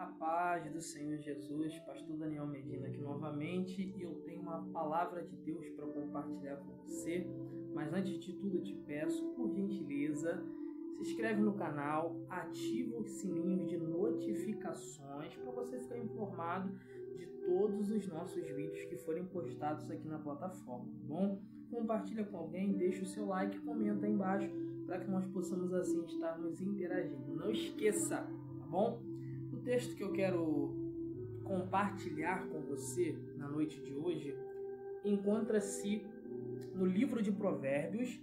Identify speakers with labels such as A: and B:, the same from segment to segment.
A: A paz do Senhor Jesus, Pastor Daniel Medina aqui novamente, e eu tenho uma palavra de Deus para compartilhar com você. Mas antes de tudo eu te peço, por gentileza, se inscreve no canal, ativa os sininhos de notificações para você ficar informado de todos os nossos vídeos que forem postados aqui na plataforma, tá bom? Compartilha com alguém, deixa o seu like, comenta aí embaixo para que nós possamos assim estarmos interagindo. Não esqueça, tá bom? O texto que eu quero compartilhar com você na noite de hoje encontra-se no livro de Provérbios,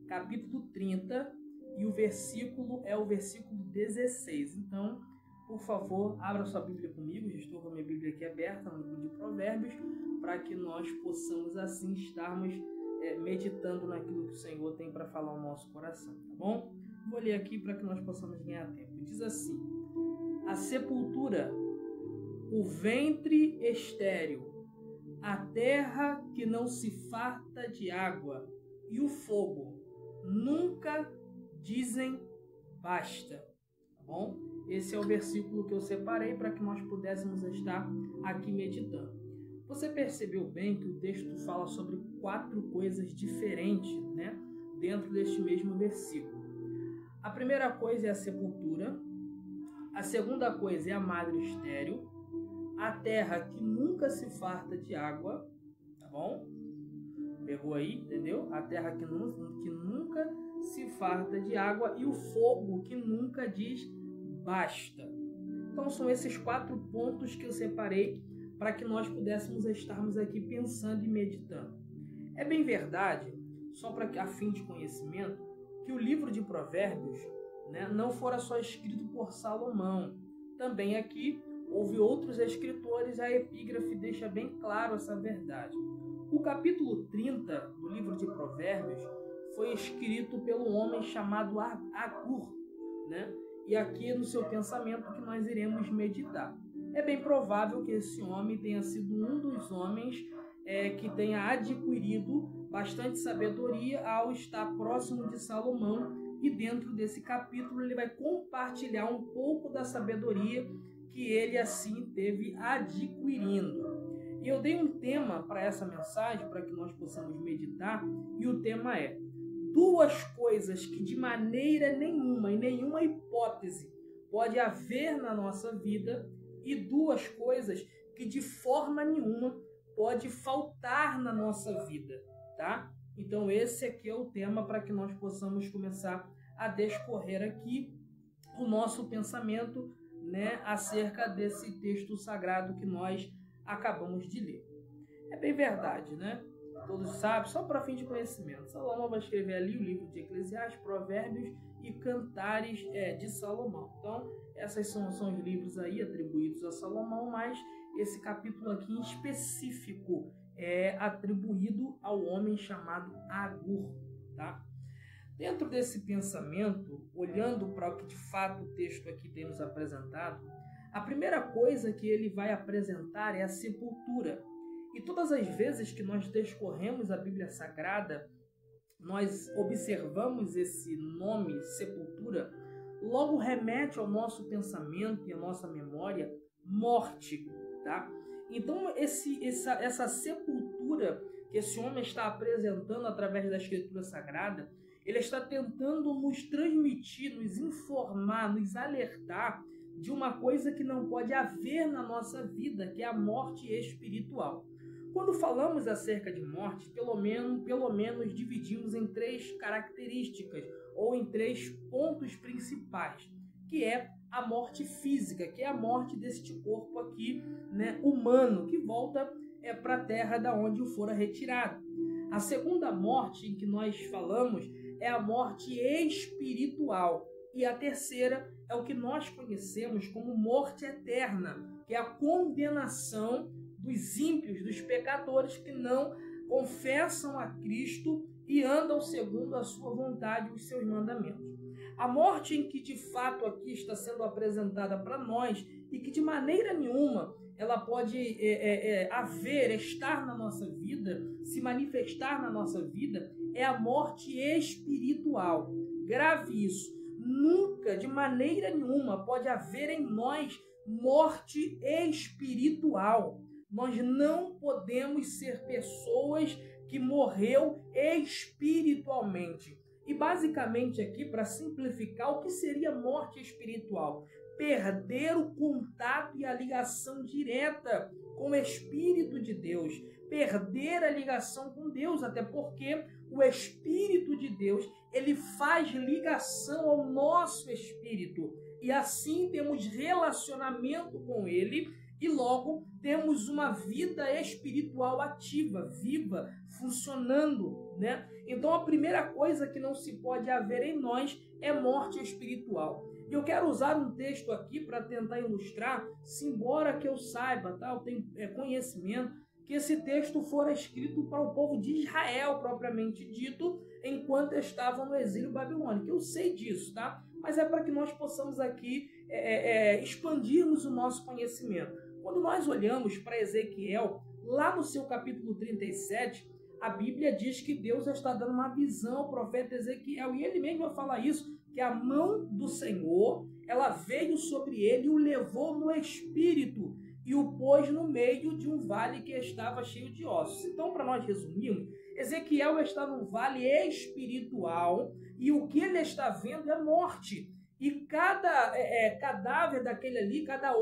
A: capítulo 30, e o versículo é o versículo 16. Então, por favor, abra sua Bíblia comigo, já estou com a minha Bíblia aqui aberta no livro de Provérbios, para que nós possamos assim estarmos meditando naquilo que o Senhor tem para falar ao nosso coração, tá bom? Vou ler aqui para que nós possamos ganhar tempo. Diz assim: a sepultura, o ventre estéril, a terra que não se farta de água e o fogo nunca dizem basta. Tá bom? Esse é o versículo que eu separei para que nós pudéssemos estar aqui meditando. Você percebeu bem que o texto fala sobre 4 coisas diferentes, né, dentro deste mesmo versículo. A primeira coisa é a sepultura. A segunda coisa é a madre estéril, a terra que nunca se farta de água, tá bom? Pegou aí, entendeu? A terra que nunca se farta de água e o fogo que nunca diz basta. Então são esses 4 pontos que eu separei para que nós pudéssemos estarmos aqui pensando e meditando. É bem verdade, só para a fim de conhecimento, que o livro de Provérbios, né, não fora só escrito por Salomão. Também aqui houve outros escritores, a epígrafe deixa bem claro essa verdade. O capítulo 30 do livro de Provérbios foi escrito pelo homem chamado Agur, né? E aqui no seu pensamento que nós iremos meditar. É bem provável que esse homem tenha sido um dos homens que tenha adquirido bastante sabedoria ao estar próximo de Salomão, e dentro desse capítulo ele vai compartilhar um pouco da sabedoria que ele assim teve adquirindo. E eu dei um tema para essa mensagem, para que nós possamos meditar, e o tema é: 2 coisas que de maneira nenhuma, em nenhuma hipótese, pode haver na nossa vida, e 2 coisas que de forma nenhuma pode faltar na nossa vida, tá? Então esse aqui é o tema para que nós possamos começar a discorrer aqui o nosso pensamento, né, acerca desse texto sagrado que nós acabamos de ler. É bem verdade, né? Todos sabem, só para fim de conhecimento. Salomão vai escrever ali o livro de Eclesiastes, Provérbios e Cantares de Salomão. Então, esses são os livros aí atribuídos a Salomão, mas esse capítulo aqui em específico é atribuído ao homem chamado Agur, tá? Dentro desse pensamento, olhando para o que de fato o texto aqui tem nos apresentado, a primeira coisa que ele vai apresentar é a sepultura. E todas as vezes que nós discorremos a Bíblia Sagrada, nós observamos esse nome, sepultura, logo remete ao nosso pensamento e à nossa memória morte, tá? Então essa sepultura que esse homem está apresentando através da Escritura Sagrada, ele está tentando nos transmitir, nos informar, nos alertar de uma coisa que não pode haver na nossa vida, que é a morte espiritual. Quando falamos acerca de morte, pelo menos dividimos em 3 características, ou em 3 pontos principais, que é a morte física, que é a morte deste corpo aqui, né, humano, que volta para a terra da onde o fora retirado. A segunda morte em que nós falamos é a morte espiritual. E a terceira é o que nós conhecemos como morte eterna, que é a condenação dos ímpios, dos pecadores que não confessam a Cristo e andam segundo a sua vontade e os seus mandamentos. A morte em que de fato aqui está sendo apresentada para nós e que de maneira nenhuma ela pode estar na nossa vida, se manifestar na nossa vida, é a morte espiritual. Grave isso. Nunca, de maneira nenhuma, pode haver em nós morte espiritual. Nós não podemos ser pessoas que morreu espiritualmente. E basicamente aqui, para simplificar, o que seria morte espiritual? Perder o contato e a ligação direta com o Espírito de Deus. Perder a ligação com Deus, até porque o Espírito de Deus, ele faz ligação ao nosso espírito. E assim temos relacionamento com ele e logo temos uma vida espiritual ativa, viva, funcionando, né? Então a primeira coisa que não se pode haver em nós é morte espiritual. E eu quero usar um texto aqui para tentar ilustrar, embora que eu saiba, tá? Eu tenho conhecimento, que esse texto fora escrito para o povo de Israel, propriamente dito, enquanto estavam no exílio babilônico. Eu sei disso, tá? Mas é para que nós possamos aqui expandirmos o nosso conhecimento. Quando nós olhamos para Ezequiel, lá no seu capítulo 37, a Bíblia diz que Deus está dando uma visão ao profeta Ezequiel, e ele mesmo vai falar isso, que a mão do Senhor, ela veio sobre ele e o levou no espírito e o pôs no meio de um vale que estava cheio de ossos. Então, para nós resumirmos, Ezequiel está num vale espiritual e o que ele está vendo é morte. E cada cadáver daquele ali, cada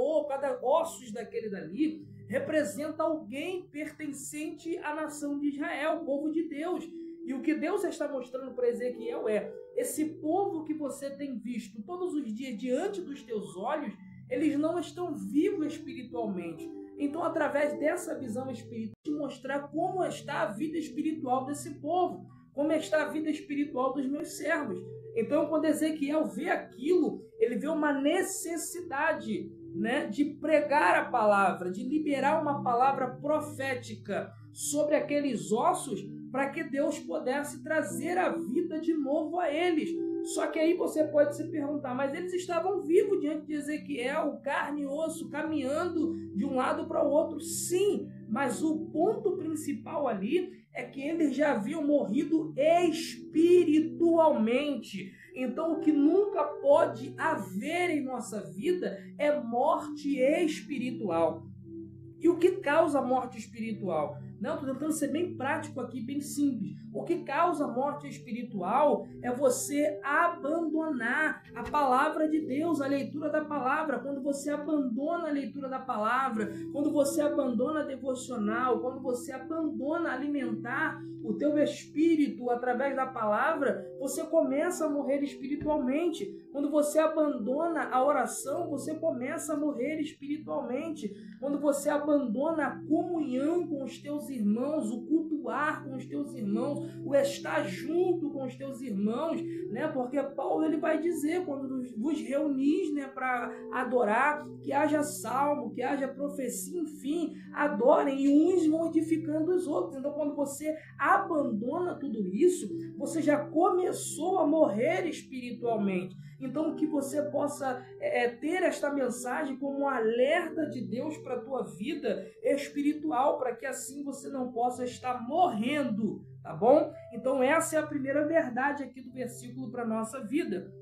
A: ossos daquele dali, representa alguém pertencente à nação de Israel, o povo de Deus. E o que Deus está mostrando para Ezequiel é, esse povo que você tem visto todos os dias diante dos teus olhos, eles não estão vivos espiritualmente. Então, através dessa visão espiritual, mostrar como está a vida espiritual desse povo, como está a vida espiritual dos meus servos. Então, quando Ezequiel vê aquilo, ele vê uma necessidade, né, de pregar a palavra, de liberar uma palavra profética sobre aqueles ossos, para que Deus pudesse trazer a vida de novo a eles. Só que aí você pode se perguntar, mas eles estavam vivos diante de Ezequiel, carne e osso, caminhando de um lado para o outro. Sim, mas o ponto principal ali é que eles já haviam morrido espiritualmente. Então, o que nunca pode haver em nossa vida é morte espiritual. E o que causa morte espiritual? Não, estou tentando ser bem prático aqui, bem simples. O que causa morte espiritual é você abandonar a palavra de Deus, a leitura da palavra. Quando você abandona a leitura da palavra, quando você abandona a devocional, quando você abandona alimentar o teu espírito através da palavra, você começa a morrer espiritualmente. Quando você abandona a oração, você começa a morrer espiritualmente. Quando você abandona a comunhão com os teus irmãos, o cultuar com os teus irmãos, o estar junto com os teus irmãos, né? Porque Paulo ele vai dizer, quando vos reunis, né, para adorar, que haja salmo, que haja profecia, enfim, adorem, e uns vão edificando os outros. Então, quando você abandona tudo isso, você já começou a morrer espiritualmente. Então, que você possa ter esta mensagem como um alerta de Deus para a tua vida espiritual, para que assim você não possa estar morrendo, tá bom? Então, essa é a primeira verdade aqui do versículo para a nossa vida.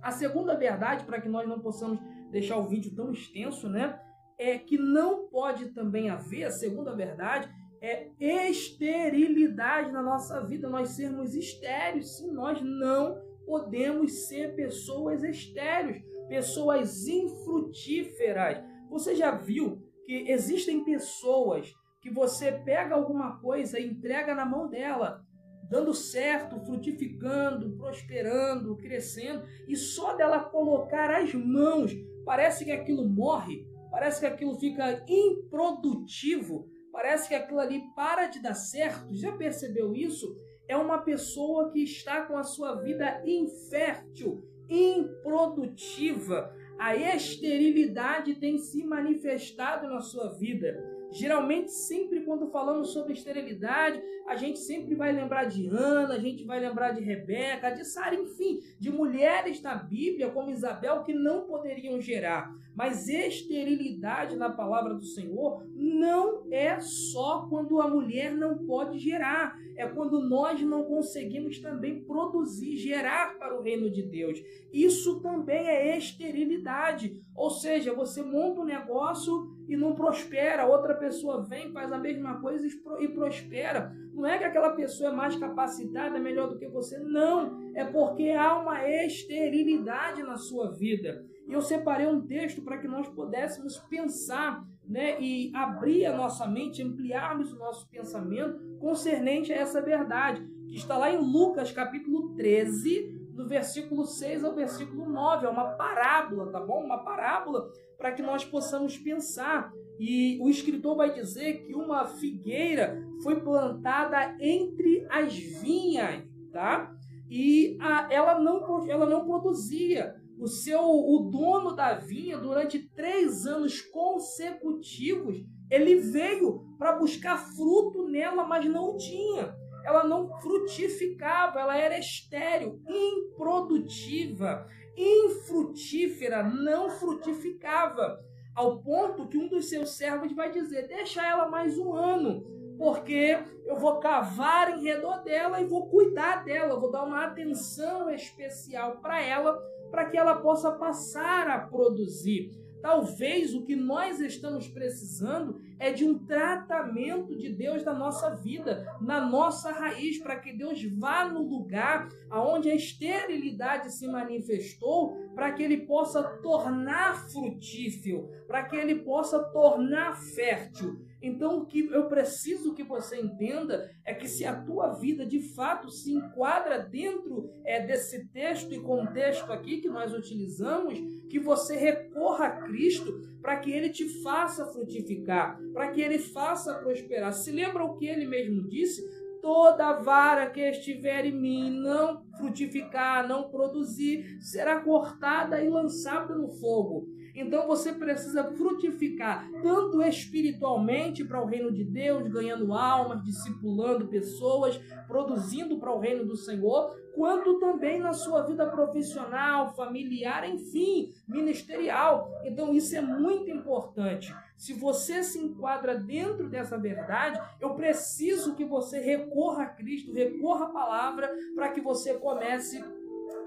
A: A segunda verdade, para que nós não possamos deixar o vídeo tão extenso, né, é que não pode também haver, a segunda verdade, é esterilidade na nossa vida, nós sermos estéreis. Sim, nós não podemos ser pessoas estéreis, pessoas infrutíferas. Você já viu que existem pessoas que você pega alguma coisa e entrega na mão dela, dando certo, frutificando, prosperando, crescendo, e só dela colocar as mãos, parece que aquilo morre, parece que aquilo fica improdutivo, parece que aquilo ali para de dar certo. Já percebeu isso? É uma pessoa que está com a sua vida infértil, improdutiva. A esterilidade tem se manifestado na sua vida. Geralmente, sempre quando falamos sobre esterilidade, a gente sempre vai lembrar de Ana, a gente vai lembrar de Rebeca, de Sara, enfim, de mulheres na Bíblia como Isabel que não poderiam gerar. Mas esterilidade na palavra do Senhor não é só quando a mulher não pode gerar. é quando nós não conseguimos também produzir, gerar para o reino de Deus. Isso também é esterilidade, ou seja, você monta um negócio e não prospera, outra pessoa vem, faz a mesma coisa e prospera. Não é que aquela pessoa é mais capacitada, melhor do que você, não, é porque há uma esterilidade na sua vida. E eu separei um texto para que nós pudéssemos pensar, né, e abrir a nossa mente, ampliarmos o nosso pensamento concernente a essa verdade, que está lá em Lucas capítulo 13, do versículo 6 ao versículo 9, é uma parábola, tá bom? Uma parábola para que nós possamos pensar. E o escritor vai dizer que uma figueira foi plantada entre as vinhas, tá? E ela não produzia. O dono da vinha, durante 3 anos consecutivos, ele veio para buscar fruto nela, mas não tinha. Ela não frutificava, ela era estéril, improdutiva, infrutífera, não frutificava. Ao ponto que um dos seus servos vai dizer: deixa ela mais 1 ano, porque eu vou cavar em redor dela e vou cuidar dela, vou dar uma atenção especial para ela, para que ela possa passar a produzir. Talvez o que nós estamos precisando é de um tratamento de Deus na nossa vida, na nossa raiz, para que Deus vá no lugar onde a esterilidade se manifestou, para que Ele possa tornar frutífero, para que Ele possa tornar fértil. Então, o que eu preciso que você entenda é que se a tua vida de fato se enquadra dentro desse texto e contexto aqui que nós utilizamos, que você recorra a Cristo para que Ele te faça frutificar, para que Ele faça prosperar. Se lembra o que Ele mesmo disse? Toda vara que estiver em mim não frutificar, não produzir, será cortada e lançada no fogo. Então você precisa frutificar tanto espiritualmente para o reino de Deus, ganhando almas, discipulando pessoas, produzindo para o reino do Senhor, quanto também na sua vida profissional, familiar, enfim, ministerial. Então isso é muito importante. Se você se enquadra dentro dessa verdade, eu preciso que você recorra a Cristo, recorra à palavra, para que você comece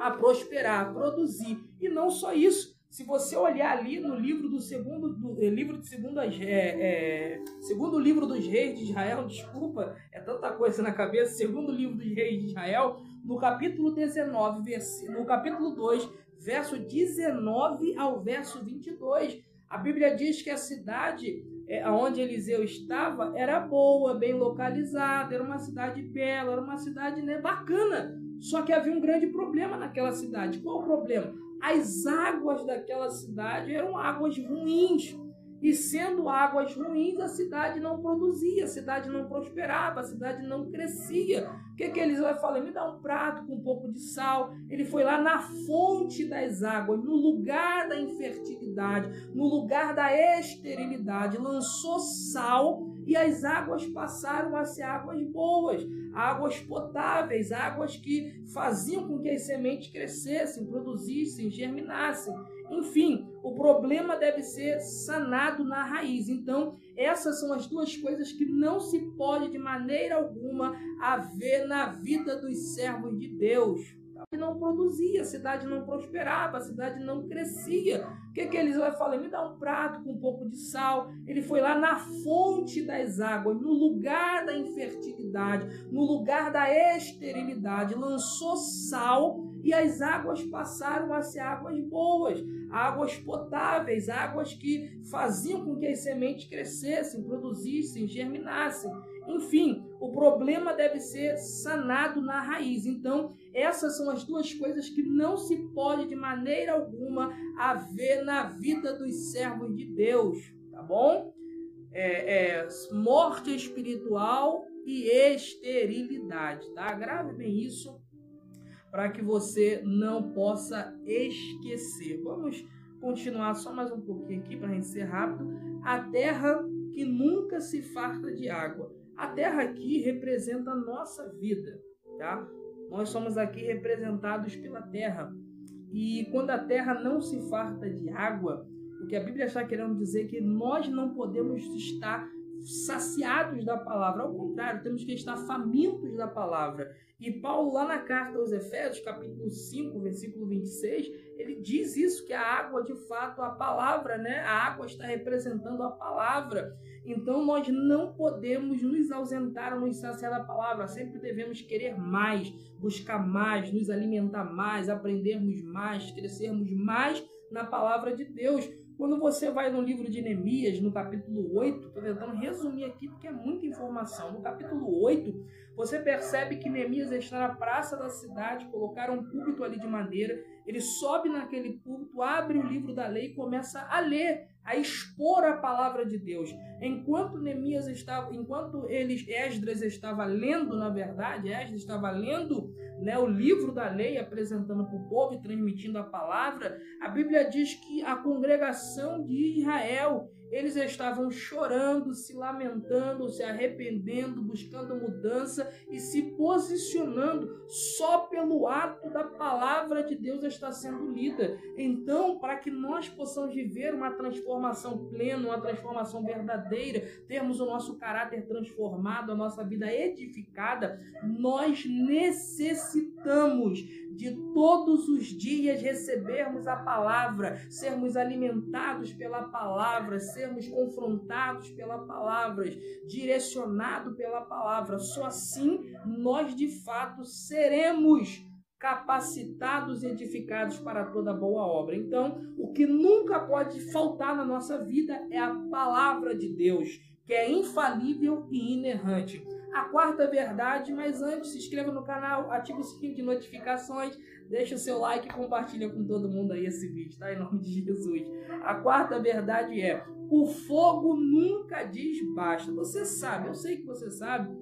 A: a prosperar, a produzir. E não só isso. Se você olhar ali no livro do segundo livro dos reis de Israel, desculpa, é tanta coisa na cabeça, segundo livro dos reis de Israel, no capítulo 19, no capítulo 2, verso 19 ao verso 22, a Bíblia diz que a cidade onde Eliseu estava era boa, bem localizada, era uma cidade bela, era uma cidade, né, bacana. Só que havia um grande problema naquela cidade. Qual o problema? As águas daquela cidade eram águas ruins. E sendo águas ruins, a cidade não produzia, a cidade não prosperava, a cidade não crescia. O que Eliseu vai falar? Me dá um prato com um pouco de sal. Ele foi lá na fonte das águas, no lugar da infertilidade, no lugar da esterilidade, lançou sal e as águas passaram a ser águas boas, águas potáveis, águas que faziam com que as sementes crescessem, produzissem, germinassem. Enfim, o problema deve ser sanado na raiz. Então, essas são as duas coisas que não se pode de maneira alguma haver na vida dos servos de Deus. Não produzia, a cidade não prosperava, a cidade não crescia. O que Eliseu vai falar? Me dá um prato com um pouco de sal. Ele foi lá na fonte das águas, no lugar da infertilidade, no lugar da esterilidade, lançou sal e as águas passaram a ser águas boas, águas potáveis, águas que faziam com que as sementes crescessem, produzissem, germinassem. Enfim, o problema deve ser sanado na raiz. Então, essas são as duas coisas que não se pode de maneira alguma haver na vida dos servos de Deus, tá bom? Morte espiritual e esterilidade, tá? Grave bem isso para que você não possa esquecer. Vamos continuar só mais um pouquinho aqui para a gente ser rápido. A terra que nunca se farta de água. A terra aqui representa a nossa vida, tá? Nós somos aqui representados pela terra. E quando a terra não se farta de água, o que a Bíblia está querendo dizer é que nós não podemos estar saciados da palavra. Ao contrário, temos que estar famintos da palavra. E Paulo, lá na carta aos Efésios, capítulo 5, versículo 26, ele diz isso, que a água, de fato, a palavra, né? A água está representando a palavra. Então, nós não podemos nos ausentar ou nos saciar da palavra. Sempre devemos querer mais, buscar mais, nos alimentar mais, aprendermos mais, crescermos mais na palavra de Deus. Quando você vai no livro de Neemias, no capítulo 8, estou tentando resumir aqui porque é muita informação. No capítulo 8, você percebe que Neemias está na praça da cidade, colocaram um púlpito ali de madeira, ele sobe naquele púlpito, abre o livro da lei e começa a ler, a expor a palavra de Deus. Enquanto Esdras estava lendo, na verdade, Esdras estava lendo, né, o livro da lei, apresentando para o povo e transmitindo a palavra, a Bíblia diz que a congregação de Israel, eles estavam chorando, se lamentando, se arrependendo, buscando mudança e se posicionando só pelo ato da palavra de Deus estar sendo lida. Então, para que nós possamos viver uma transformação plena, uma transformação verdadeira, termos o nosso caráter transformado, a nossa vida edificada, nós necessitamos de todos os dias recebermos a palavra, sermos alimentados pela palavra, sermos confrontados pela palavra, direcionados pela palavra. Só assim nós de fato seremos capacitados e edificados para toda boa obra. Então, o que nunca pode faltar na nossa vida é a palavra de Deus, que é infalível e inerrante. A quarta verdade, mas antes, se inscreva no canal, ative o sininho de notificações, deixa o seu like e compartilha com todo mundo aí esse vídeo, tá? Em nome de Jesus. A quarta verdade é: o fogo nunca diz basta. Você sabe, eu sei que você sabe,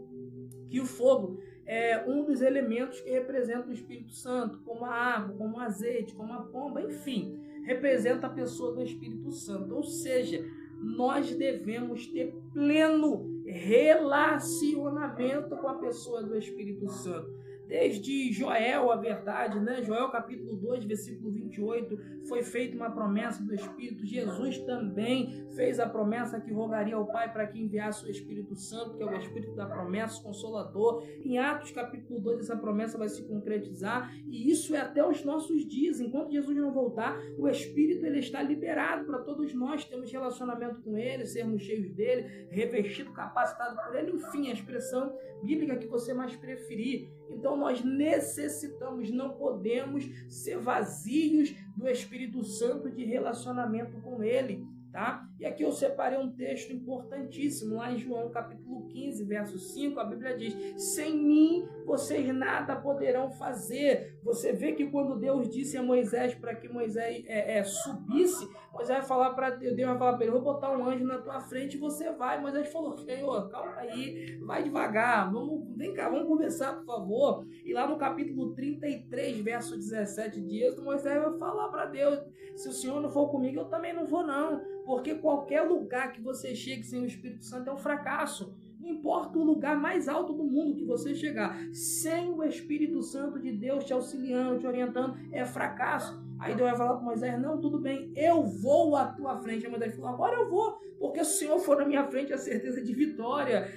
A: que o fogo é um dos elementos que representa o Espírito Santo, como a água, como o azeite, como a pomba, enfim, representa a pessoa do Espírito Santo. Ou seja, nós devemos ter pleno relacionamento com a pessoa do Espírito Santo. Desde Joel, a verdade, né? Joel capítulo 2, versículo 28, foi feita uma promessa do Espírito. Jesus também fez a promessa que rogaria ao Pai para que enviasse o Espírito Santo, que é o Espírito da promessa, o Consolador. Em Atos capítulo 2, essa promessa vai se concretizar, e isso é até os nossos dias. Enquanto Jesus não voltar, o Espírito ele está liberado para todos nós, temos relacionamento com Ele, sermos cheios dele, revestido, capacitado por Ele, enfim, a expressão bíblica que você mais preferir. Então nós necessitamos, não podemos ser vazios do Espírito Santo, de relacionamento com Ele, tá? E aqui eu separei um texto importantíssimo, lá em João capítulo 15, verso 5, a Bíblia diz: sem mim vocês nada poderão fazer. Você vê que quando Deus disse a Moisés para que Moisés subisse, Moisés vai falar para Deus, vai falar para ele: vou botar um anjo na tua frente e você vai. Moisés falou: Senhor, calma aí, vai devagar, vem cá, vamos conversar, por favor. E lá no capítulo 33, verso 17 dias, Moisés vai falar para Deus: se o Senhor não for comigo, eu também não vou não, porque qualquer lugar que você chegue sem o Espírito Santo é um fracasso. Não importa o lugar mais alto do mundo que você chegar, sem o Espírito Santo de Deus te auxiliando, te orientando, é fracasso. Aí Deus vai falar para Moisés: não, tudo bem, eu vou à tua frente. Aí Moisés falou: agora eu vou, porque se o Senhor for na minha frente, a certeza de vitória,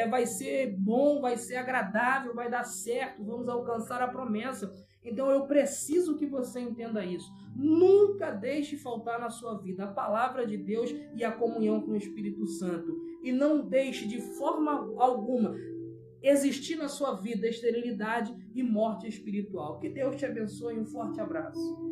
A: vai ser bom, vai ser agradável, vai dar certo, vamos alcançar a promessa. Então eu preciso que você entenda isso. Nunca deixe faltar na sua vida a palavra de Deus e a comunhão com o Espírito Santo. E não deixe de forma alguma existir na sua vida esterilidade e morte espiritual. Que Deus te abençoe e um forte abraço.